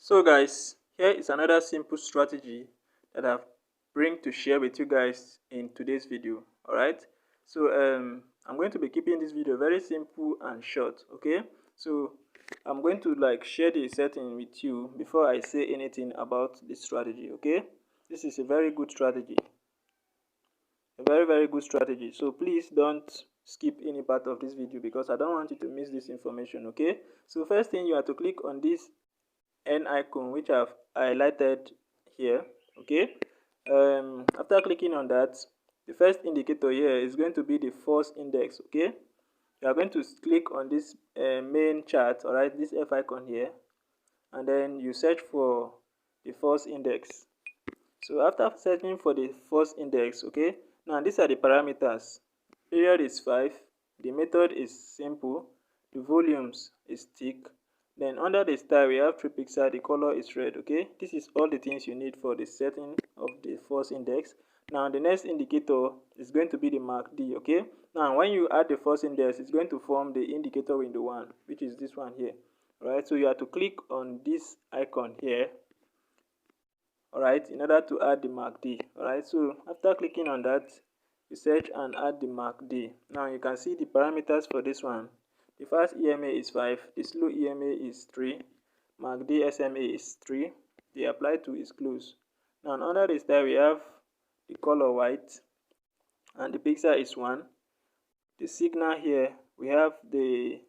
So guys, here is another simple strategy that I've bring to share with you guys in today's video. Alright, so I'm going to be keeping this video very simple and short. Okay, so I'm going to share the setting with you before I say anything about this strategy. Okay, this is a very good strategy, a very good strategy, so please don't skip any part of this video because I don't want you to miss this information. Okay, so first thing, you have to click on this N icon which I've highlighted here. Okay, after clicking on that, the first indicator here is going to be the force index. Okay, you are going to click on this main chart, all right, this F icon here, and then you search for the force index. So after searching for the force index, okay, now these are the parameters. Period is 5, the method is simple, the volumes is thick, then under the style we have 3 pixels, the color is red. Okay, this is all the things you need for the setting of the force index. Now the next indicator is going to be the Mark D. Okay, now when you add the force index, it's going to form the indicator window 1, which is this one here. Alright, so you have to click on this icon here, alright, in order to add the Mark D. Alright, so after clicking on that, you search and add the Mark D. Now you can see the parameters for this one. The fast EMA is 5, the slow EMA is 3, Mark D SMA is 3, the apply to is close. Now under the style we have the color white and the pixel is 1. The signal here we have we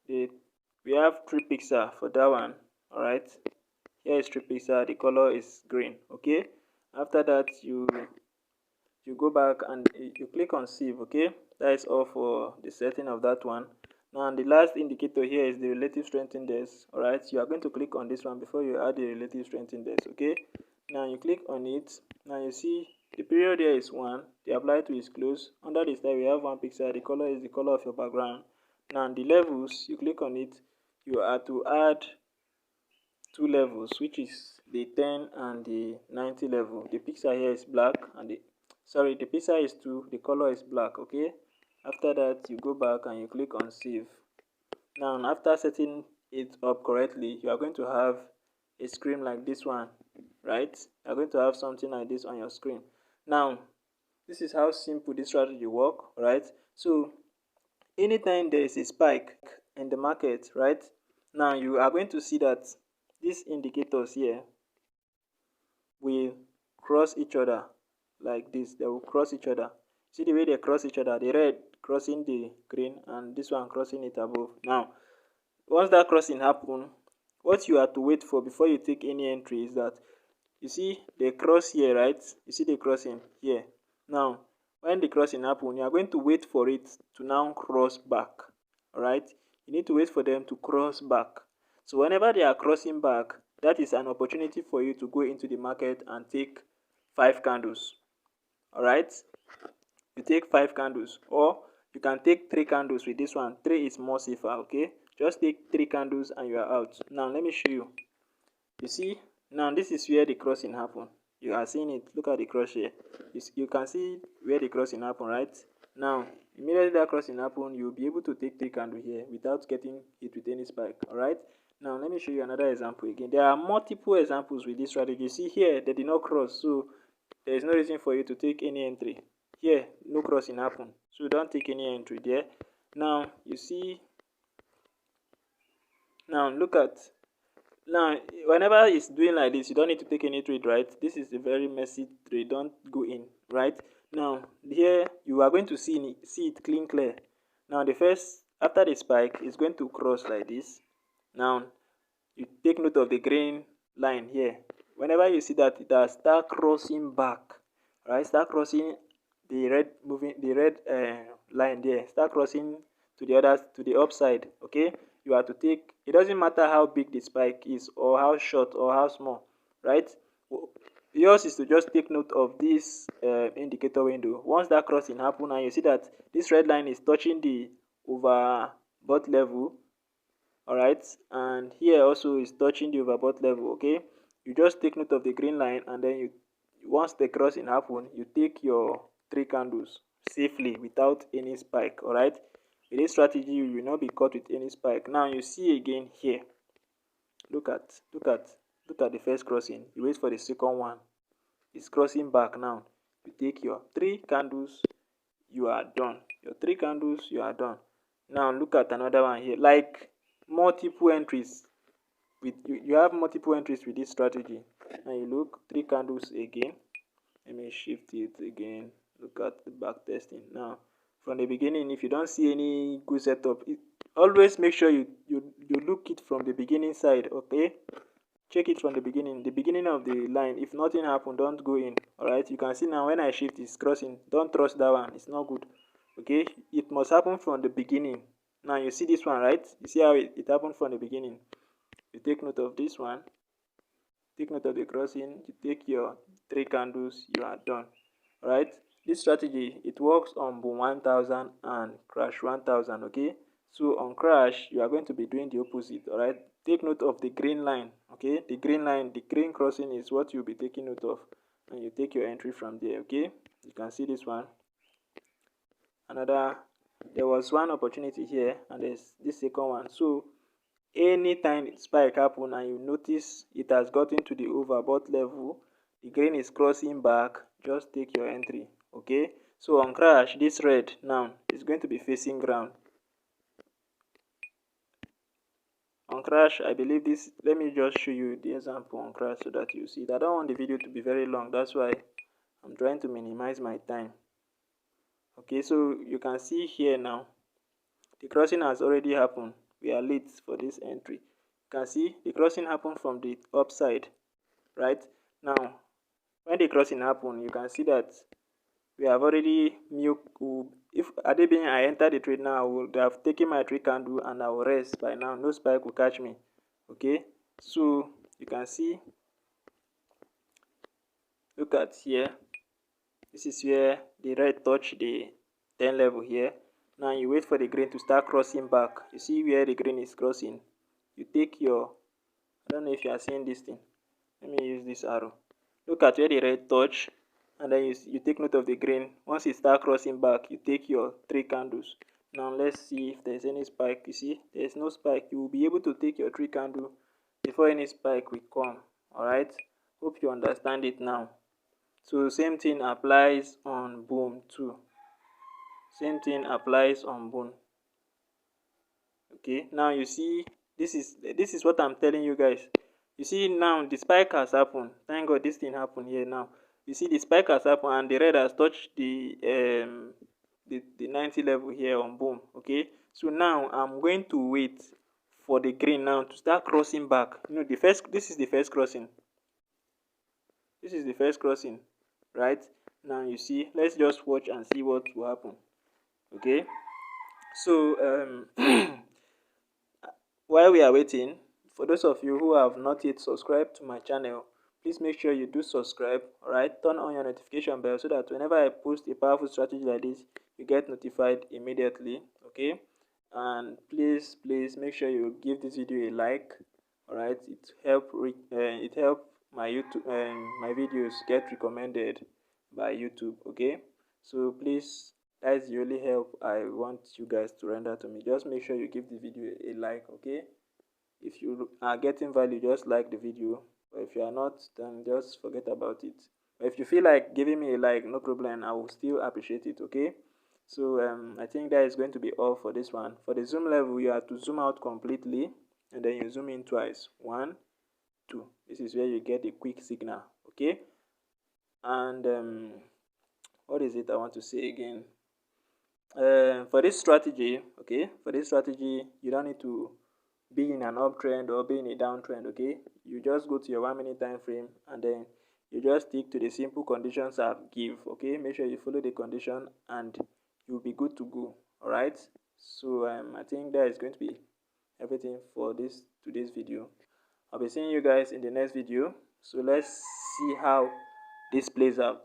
have 3 pixels for that one. Alright, here is 3 pixels, the color is green. Okay, after that you go back and you click on save. Okay, that is all for the setting of that one. Now the last indicator here is the relative strength index. Alright, you are going to click on this one before you add the relative strength index. Okay, now you click on it. Now you see the period here is 1, the apply to is close. Under the style we have 1 pixel, the color is the color of your background. Now the levels, you click on it, you are to add 2 levels, which is the 10 and the 90 level. The pixel here is black and the pixel is 2, the color is black. Okay, after that you go back and you click on save. Now after setting it up correctly, you are going to have a screen like this one, right? You are going to have something like this on your screen. Now this is how simple this strategy work, right? So anytime there is a spike in the market, right, now you are going to see that these indicators here will cross each other like this. They will cross each other. See the way they cross each other, the red crossing the green and this one crossing it above. Now once that crossing happen, what you have to wait for before you take any entry is that you see the cross here, right? You see the crossing here. Now when the crossing happen, you are going to wait for it to now cross back. Alright, you need to wait for them to cross back. So whenever they are crossing back, that is an opportunity for you to go into the market and take 5 candles. Alright, you take 5 candles, or you can take 3 candles with this one. 3 is more safer. Okay, just take 3 candles and you are out. Now let me show you. You see, now this is where the crossing happen. You are seeing it. Look at the cross here. You can see where the crossing happen, right? Now immediately that crossing happen, you'll be able to take 3 candles here without getting hit with any spike. Alright, now let me show you another example again. There are multiple examples with this strategy. See here, they did not cross, so there is no reason for you to take any entry. Here no crossing happen, so don't take any entry there. Now you see, now look at, now whenever it's doing like this, you don't need to take any trade, right? This is a very messy trade, don't go in, right? Now here you are going to see it clear. Now the first, after the spike, is going to cross like this. Now you take note of the green line here. Whenever you see that it has start crossing back, right, start crossing the red line there, start crossing to the upside. Okay, you have to take, it doesn't matter how big the spike is or how short or how small, right? Yours is to just take note of this indicator window. Once that crossing happen and you see that this red line is touching the overbought level, alright, and here also is touching the overbought level. Okay, you just take note of the green line, and then once the crossing happen, you take your 3 candles safely without any spike. Alright, with this strategy you will not be caught with any spike. Now you see again here, look at the first crossing. You wait for the second one. It's crossing back now. You take your 3 candles, you are done. Your 3 candles, you are done. Now look at another one here. Like multiple entries. You have multiple entries with this strategy. Now you look 3 candles again. Let me shift it again. Look at the back testing. Now from the beginning, if you don't see any good setup, always make sure you look it from the beginning side. Okay, check it from the beginning of the line. If nothing happened, don't go in. All right, you can see now when I shift, it's crossing. Don't trust that one, it's not good. Okay, it must happen from the beginning. Now you see this one, right? You see how it happened from the beginning. You take note of this one, take note of the crossing, you take your 3 candles, you are done. All right, this strategy, it works on boom 1000 and crash 1000. Okay, so on crash you are going to be doing the opposite. All right, take note of the green line. Okay, the green line, the green crossing is what you'll be taking note of, and you take your entry from there. Okay, you can see this one. There was one opportunity here, and there's this second one. So anytime spike happen and you notice it has gotten to the overbought level, the green is crossing back, just take your entry. Okay, so on crash, this red now is going to be facing ground. On crash, I believe this, let me just show you the example on crash so that you see it. I don't want the video to be very long, that's why I'm trying to minimize my time. Okay, so you can see here now the crossing has already happened. We are late for this entry. You can see the crossing happened from the upside, right? Now when the crossing happened, you can see that we have already if Adebin I enter the trade now, I would have taken my 3 candle and I will rest by now. No spike will catch me. Okay, so you can see, look at here, this is where the red touch the 10 level here. Now you wait for the green to start crossing back. You see where the green is crossing, you take your, I don't know if you are seeing this thing, let me use this arrow. Look at where the red touch, and then you take note of the green. Once it start crossing back, you take your 3 candles. Now let's see if there's any spike. You see there's no spike. You will be able to take your 3 candle before any spike will come. All right, hope you understand it now. So same thing applies on boom too. Same thing applies on boom. Okay, now you see this is what I'm telling you guys. You see now the spike has happened. Thank God this thing happened here now. You see the spike has happened and the red has touched the 90 level here on boom. Okay, so now I'm going to wait for the green now to start crossing back. You know, this is the first crossing. This is the first crossing, right? Now you see, let's just watch and see what will happen. Okay, so while we are waiting, for those of you who have not yet subscribed to my channel, please make sure you do subscribe. Alright, turn on your notification bell so that whenever I post a powerful strategy like this, you get notified immediately. Okay, and please make sure you give this video a like. Alright, it help my YouTube my videos get recommended by YouTube. Okay, so please, that's the only help I want you guys to render to me. Just make sure you give the video a like. Okay, if you are getting value, just like the video, but if you are not, then just forget about it. But if you feel like giving me a like, no problem, I will still appreciate it. Okay, so I think that is going to be all for this one. For the zoom level, you have to zoom out completely and then you zoom in twice. 1, 2. This is where you get a quick signal. Okay, and what is it I want to say again? For this strategy, okay, you don't need to be in an uptrend or be in a downtrend. Okay, you just go to your 1 minute time frame and then you just stick to the simple conditions I've give. Okay, make sure you follow the condition and you'll be good to go. All right, so I think that is going to be everything for today's video. I'll be seeing you guys in the next video, so let's see how this plays out.